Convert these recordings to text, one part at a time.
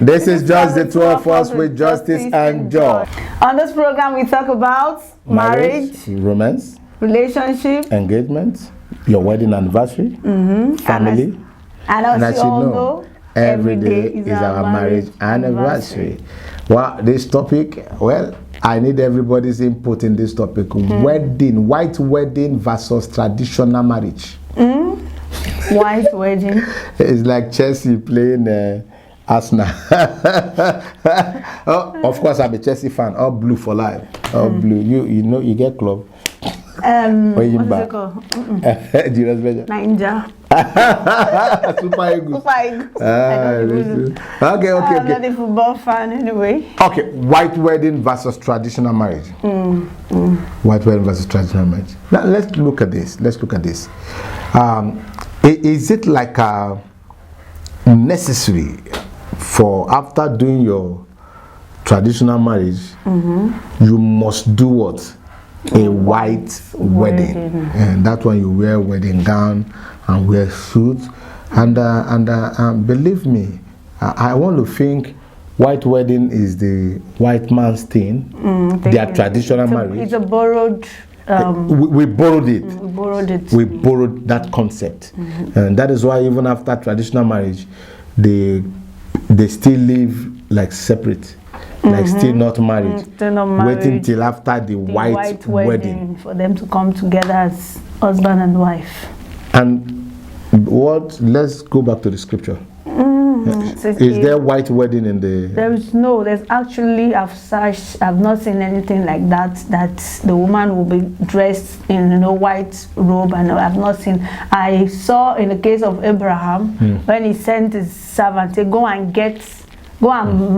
This is just the two of us with justice and joy. On this program, we talk about marriage, romance, relationship, engagement, your wedding anniversary, family. And as you all know, every day is our marriage anniversary. Well, this topic, well, I need everybody's input in this topic. Wedding, white wedding versus traditional marriage. White wedding. It's like Chelsea playing Arsenal. Oh, of course, I'm a Chelsea fan. All blue for life. All blue. You know, you get club. What is it called? Ninja. Super Eagles. Super Eagles. Okay. I'm not a football fan anyway. Okay, white wedding versus traditional marriage. White wedding versus traditional marriage. Now let's look at this. Is it like necessary for after doing your traditional marriage, you must do what? A white wedding. And that one you wear wedding gown and wear suit. And believe me, I want to think white wedding is the white man's thing. Their traditional marriage. It's a borrowed. We borrowed it. We borrowed that concept, and that is why even after traditional marriage, they still live like separate. Like still not married, waiting till after the white wedding for them to come together as husband and wife. And let's go back to the scripture. Is there white wedding in the? There's actually, I've not seen anything like that the woman will be dressed in white robe, and I've not seen. I saw in the case of Abraham when he sent his servant, say, go and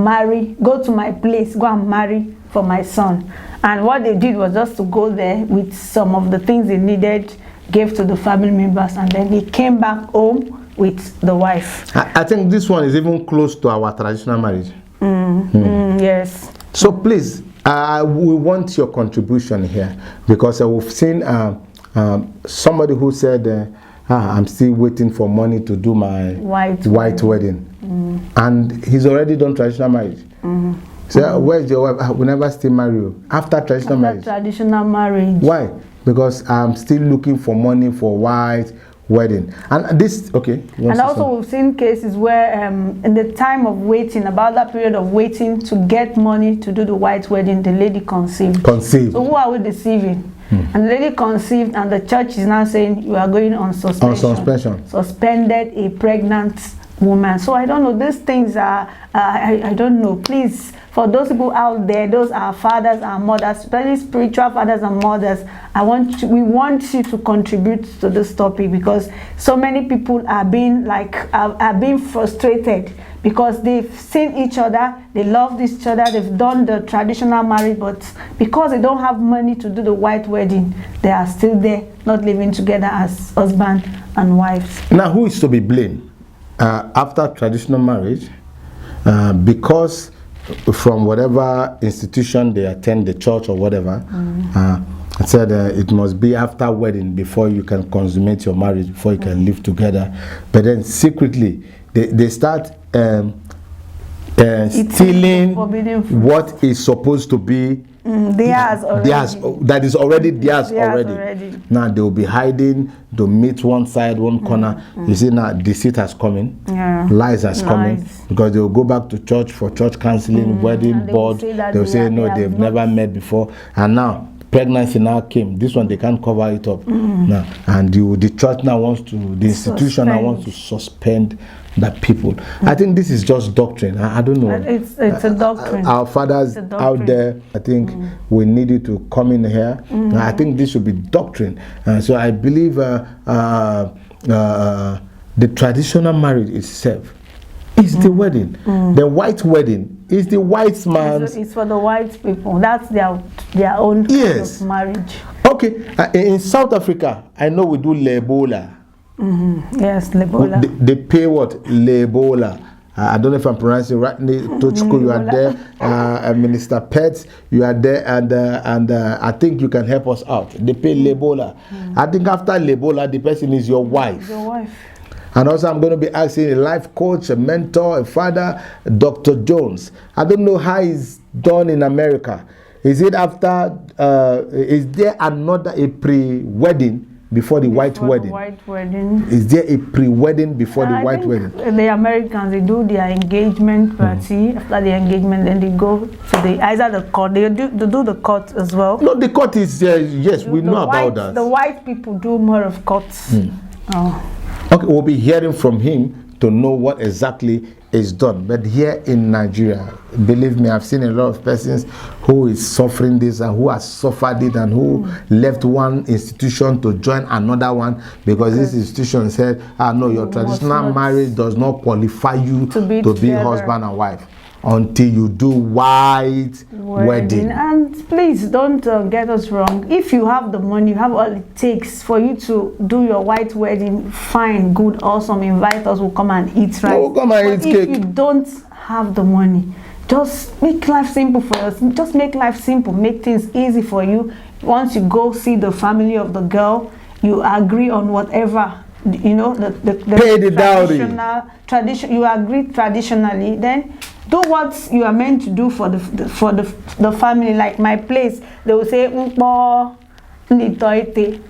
marry, go to my place, go and marry for my son. And what they did was just to go there with some of the things they needed, gave to the family members, and then he came back home with the wife. I think this one is even close to our traditional marriage. Yes. So please, we want your contribution here, because we've seen somebody who said, I'm still waiting for money to do my white wedding. And he's already done traditional marriage. So where's your wife? We never still marry you. After traditional marriage. Traditional marriage. Why? Because I'm still looking for money for white wedding. And this, okay. And also we've seen cases where in the time of waiting, about that period of waiting to get money to do the white wedding, the lady conceived. So who are we deceiving? And the lady conceived, and the church is now saying you are going on suspension. Suspended a pregnant woman. So I don't know, these things are I don't know. Please, for those people out there, those are fathers and mothers, especially spiritual fathers and mothers, we want you to contribute to this topic, because so many people are being frustrated because they've seen each other, they love each other, they've done the traditional marriage, but because they don't have money to do the white wedding, they are still there, not living together as husband and wives. Now, who is to be blamed after traditional marriage? Because from whatever institution they attend, the church or whatever, I said it must be after wedding before you can consummate your marriage, before you can live together. But then secretly, they start stealing what is supposed to be theirs already. That is already theirs already. Now they will be hiding. They'll meet one side, one corner. You see now deceit has coming, lies has coming, because they will go back to church for church counseling, wedding board. They will say no, they've never met before, and now pregnancy now came. This one they can't cover it up now, and the church now wants to, the institution now wants to suspend the people. I think this is just doctrine. I don't know. It's a doctrine. Our fathers out there, I think we need you to come in here. I think this should be doctrine. So I believe the traditional marriage itself is the wedding. The white wedding is the white man's. It's for the white people. That's their own kind of marriage. Okay. In South Africa, I know we do lebola. Yes, lebola. They pay what? Lebola. I don't know if I'm pronouncing it rightly. Tochko, you are there. Minister Pets, you are there, and I think you can help us out. They pay lebola. I think after lebola, the person is your wife. Your wife. And also I'm going to be asking a life coach, a mentor, a father, Dr. Jones. I don't know how it's done in America. Is it after, is there a pre-wedding before the white wedding? White wedding. Is there a pre-wedding before the white wedding? The Americans, they do their engagement party. After the engagement, then they go to either the court. They do the court as well. No, the court is yes, we know about that. The white people do more of courts. Okay, we'll be hearing from him to know what exactly is done. But here in Nigeria, believe me, I've seen a lot of persons who is suffering this and who has suffered it and who left one institution to join another one because this institution said, no, your traditional marriage does not qualify you to be husband and wife until you do white wedding. And please don't get us wrong. If you have the money, you have all it takes for you to do your white wedding, fine, good, awesome, invite us, we'll come and eat, right? We'll come and eat cake. If you don't have the money, just make life simple for us. Just make life simple, make things easy for you. Once you go see the family of the girl, you agree on whatever, you know, pay the dowry. You agree traditionally, then do what you are meant to do for the family. Like my place, they will say Mpo Nitoite.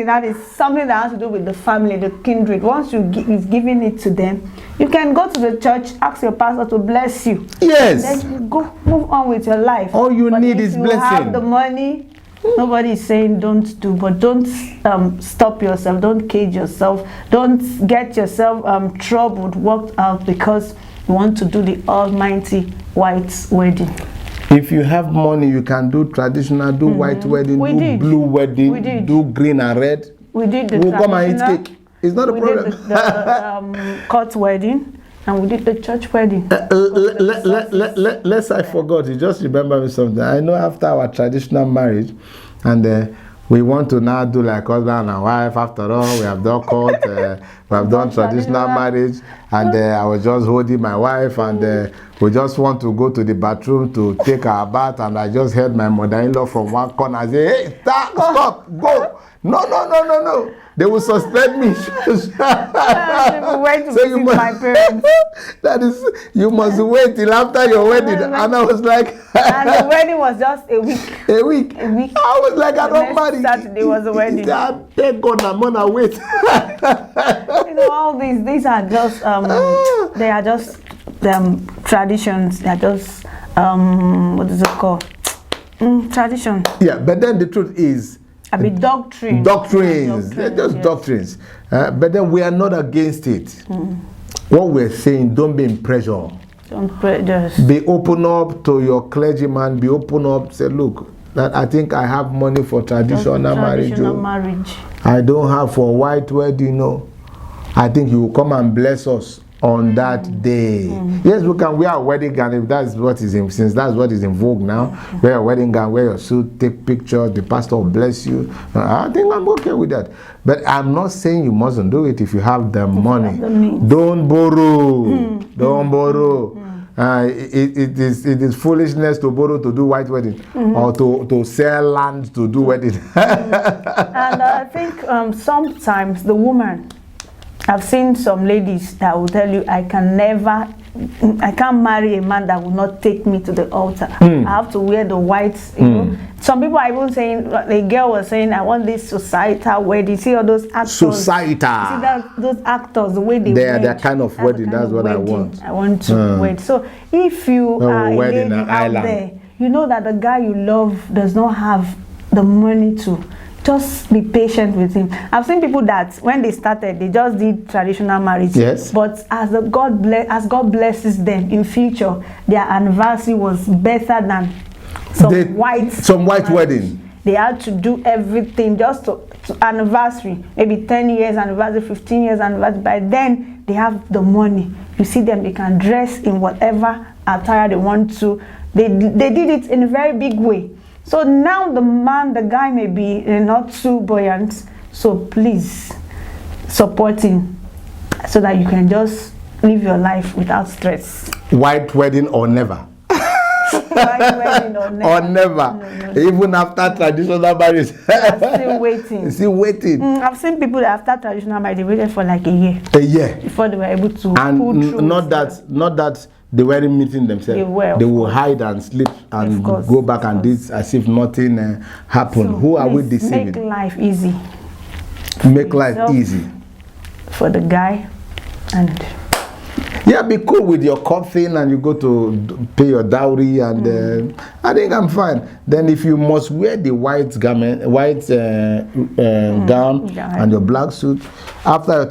That is something that has to do with the family, the kindred. Once you've given it to them, you can go to the church, ask your pastor to bless you. Yes. Then you go move on with your life. All you need is blessing. If you have the money, nobody is saying don't do, but don't stop yourself, don't cage yourself, don't get yourself troubled, worked out because you want to do the almighty white wedding. If you have money, you can do traditional, do white wedding, blue wedding, do green and red. We did the we'll come and eat cake. It's not a problem. We did the court wedding. And we did the church wedding. Lest I forgot, you just remember me something. I know after our traditional marriage, and we want to now do like husband and wife. After all, we have done court, we have done traditional marriage, and I was just holding my wife, and we just want to go to the bathroom to take our bath, and I just heard my mother-in-law from one corner say, "Hey, stop, go! No. They will suspend me." Wait to visit my parents. That is, you must wait till after your wedding. And I was like, and the wedding was just a week. A week. I was like, I don't marry. Saturday was the wedding. Thank God, I'm gonna wait. You know, all these are just they are just traditions. They are just what is it called? Tradition. Yeah, but then the truth is, doctrines. They're just doctrines. But then we are not against it. What we're saying, don't be in pressure. Don't pressure. Be open up to your clergyman. Be open up. Say, look, that I think I have money for traditional marriage. I don't have for white wedding. No, I think you will come and bless us on that day. Yes, we can wear a wedding gown if that's what is in, since that's what is in vogue now. Wear a wedding gown, wear your suit, take pictures, the pastor will bless you. I think I'm okay with that. But I'm not saying you mustn't do it if you have the money. Don't borrow. Don't borrow. It is foolishness to borrow to do white wedding or to sell land to do wedding. And I think sometimes the woman, I've seen some ladies that will tell you, I can't marry a man that will not take me to the altar. I have to wear the white, you know. Some people are even saying, the girl was saying, I want this societal wedding. See all those actors. Societal. See those actors, the way they are that kind of wedding. That's what I want. I want to wed. So if you are a lady out there, you know that the guy you love does not have the money to. Just be patient with him. I've seen people that when they started, they just did traditional marriage. Yes. But as God blesses them in future, their anniversary was better than some white wedding. They had to do everything just to anniversary, maybe 10 years anniversary, 15 years anniversary. By then, they have the money. You see them, they can dress in whatever attire they want to. They did it in a very big way. So now the guy may be not too buoyant. So please support him so that you can just live your life without stress. White wedding or never. Wedding or never. No. Even after traditional marriage. I'm still waiting. Still waiting. I've seen people that after traditional marriage, they waited for like a year. A year. Before they were able to and pull through. Not that they weren't meeting themselves. They will hide and sleep and go back and this as if nothing happened. So who are we deceiving? Make life easy. Make life easy. For the guy and... Yeah, be cool with your court thing and you go to pay your dowry and I think I'm fine. Then if you must wear the white garment, gown and your black suit, after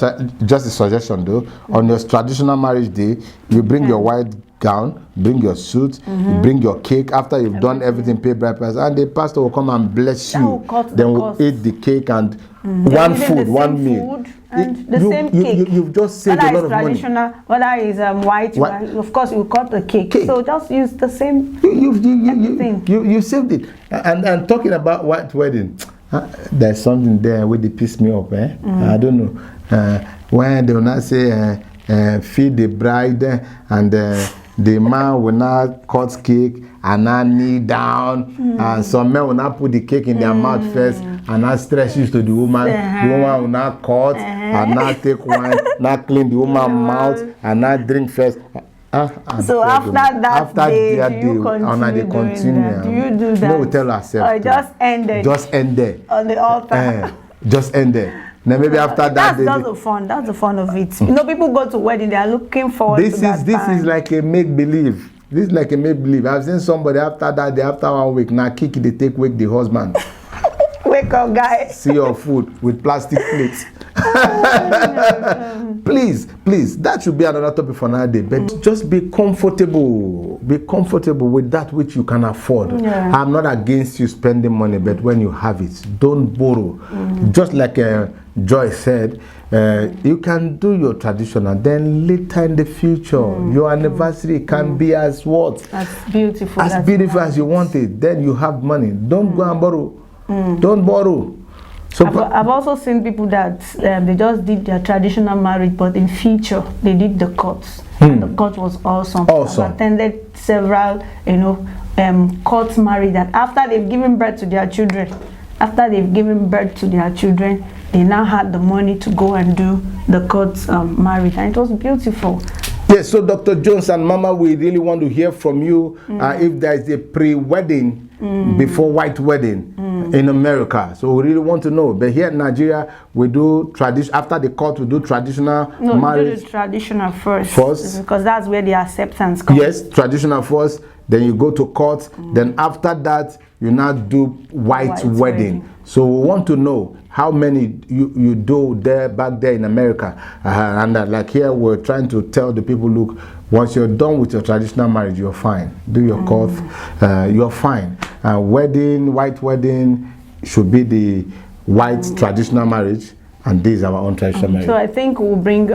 just a suggestion though, on your traditional marriage day, you bring your white gown, bring your suit, bring your cake. After you've done everything, pay bride price, and the pastor will come and bless you. Then we'll eat the cake and one food, one meal. And the same cake. You've just saved a lot of money. Whether it's white, of course you cut the cake. So just use the same thing. You saved it. And talking about white wedding, there's something there where they piss me off. I don't know. When they will not say feed the bride and the man will not cut cake and not kneel down, and some men will not put the cake in their mouth first and not stretch it to the woman. The woman will not cut and not take wine, not clean the woman's mouth and not drink first. So after that day, do you continue? Do you do that? No, we tell ourselves. Or just ended. Just end there. On the altar. Just end there. Then maybe after that, that's the fun. That's the fun of it. You know, people go to wedding. They are looking forward to that. This is like a make believe. This is like a make believe. I've seen somebody after that day, after 1 week, now kick they take wake the husband. Wake up, guy. See your food with plastic plates. Please, that should be another topic for another day. But just be comfortable. Be comfortable with that which you can afford. I'm not against you spending money, but when you have it, don't borrow. Just like Joy said, you can do your traditional, then later in the future, your anniversary can be as what? As beautiful as you want it. Then you have money. Don't go and borrow. Don't borrow. So I've also seen people that they just did their traditional marriage, but in future they did the courts. And the court was awesome. I've attended several, court marriage that after they've given birth to their children, they now had the money to go and do the court marriage, and it was beautiful. Yes, so Dr. Jones and Mama, we really want to hear from you if there is a pre-wedding before white wedding in America. So we really want to know. But here in Nigeria, we do tradition. After the court, we do traditional marriage. We do the traditional first. Because that's where the acceptance comes. Yes, traditional first. Then you go to court. Then after that, you now do white wedding. So we want to know how many you do back there in America. And like here, we're trying to tell the people, look, once you're done with your traditional marriage, you're fine. Do your court, you're fine. White wedding should be the white traditional marriage, and this is our own traditional marriage. So I think we'll bring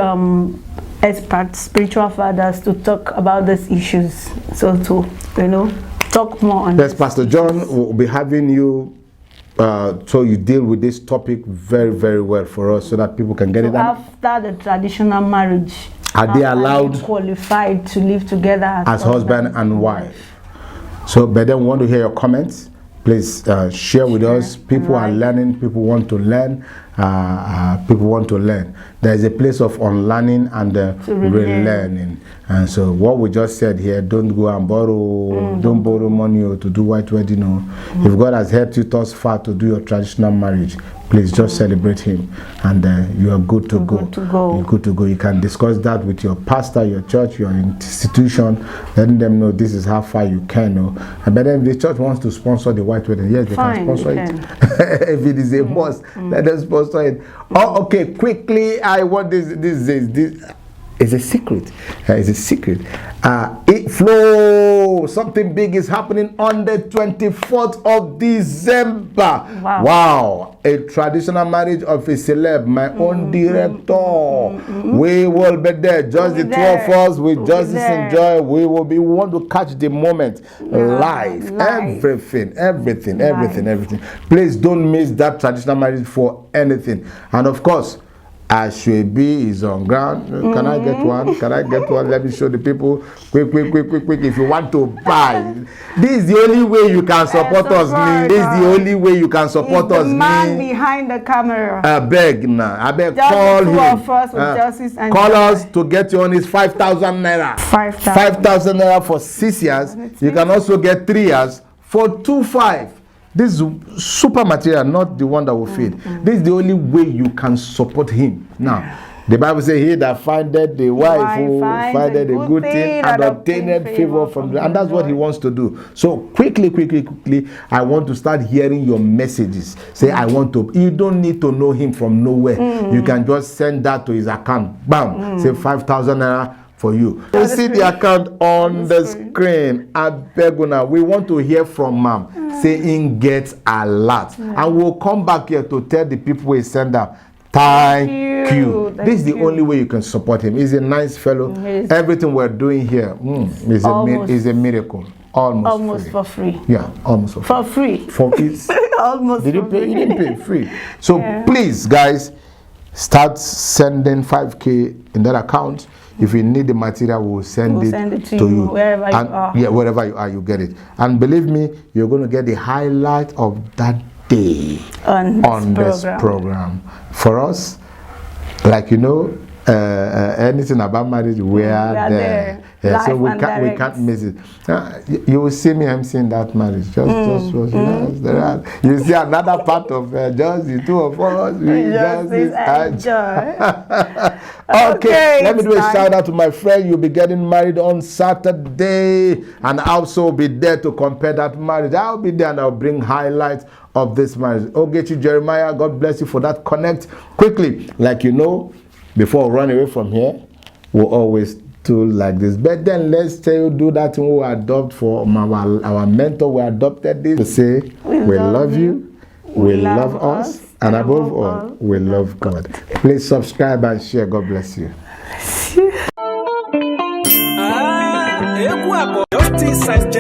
experts, spiritual fathers, to talk about these issues. So to, talk more on Yes, Pastor John will be having you so you deal with this topic very, very well for us so that people can get it done. After the traditional marriage, are they allowed qualified to live together as husband and wife? So, but then we want to hear your comments. Please share with us. People are learning. People want to learn. There is a place of unlearning and relearning. And so what we just said here, don't go and borrow, don't borrow money or to do white wedding. If God has helped you thus far to do your traditional marriage, please just celebrate him, and you are good to go. You're good to go. You can discuss that with your pastor, your church, your institution, letting them know this is how far you can. But then if the church wants to sponsor the white wedding, yes, they can sponsor it. If it is a must, let them sponsor it. Oh, okay, quickly, I want this is a secret. It's a secret. It flow. Something big is happening on the 24th of December. Wow. A traditional marriage of a celeb, my own director. We will be there. Just the two of us with Justice and Joy. We want to catch the moment live. Everything. Please don't miss that traditional marriage for anything. And of course, Ashwebi is on ground. Can I get one? Can I get one? Let me show the people. Quick. If you want to buy, this is the only way you can support us. This is the only way you can support us. The man behind the camera. I beg now. I beg, just call him. Of us with justice and call us to get you on his 5,000 naira. 5,000 naira for 6 years. You can also get 3 years for 2,500. This is super material, not the one that will feed. This is the only way you can support him. Now, the Bible says, he that findeth the wife who findeth a good thing and obtaineth favor from the, and that's what he wants to do. So quickly, I want to start hearing your messages. Say, I want to. You don't need to know him from nowhere. You can just send that to his account. Bam. Say 5,000 naira for you. You see the account on the screen. Abeguna, we want to hear from Mom. Saying get a lot. And we'll come back here to tell the people we send out. Thank you. This is the only way you can support him. He's a nice fellow. Everything we're doing here is a miracle. Almost free. For free. Yeah, almost for free. For free. Almost. Did you pay? You didn't pay. Free. So please, guys, start sending 5K in that account. If you need the material, we'll send it to you. Wherever you are. Yeah, wherever you are, you get it. And believe me, you're going to get the highlight of that day on this program. For us, like anything about marriage, we are there. Yeah, so we can't miss it. You will see me emceeing that marriage. You see another part of just the two of us. We just enjoy. Okay, let me do a shout out to my friend. You'll be getting married on Saturday, and I'll also be there to compare that marriage. I'll be there and I'll bring highlights of this marriage. Ogechi Jeremiah, God bless you for that. Connect quickly, before we run away from here, we'll always do like this. But then let's say you do that thing we adopt for our mentor. We adopted this to say we love you, we love us, and above all, we love God. Please subscribe and share. God bless you. Justice and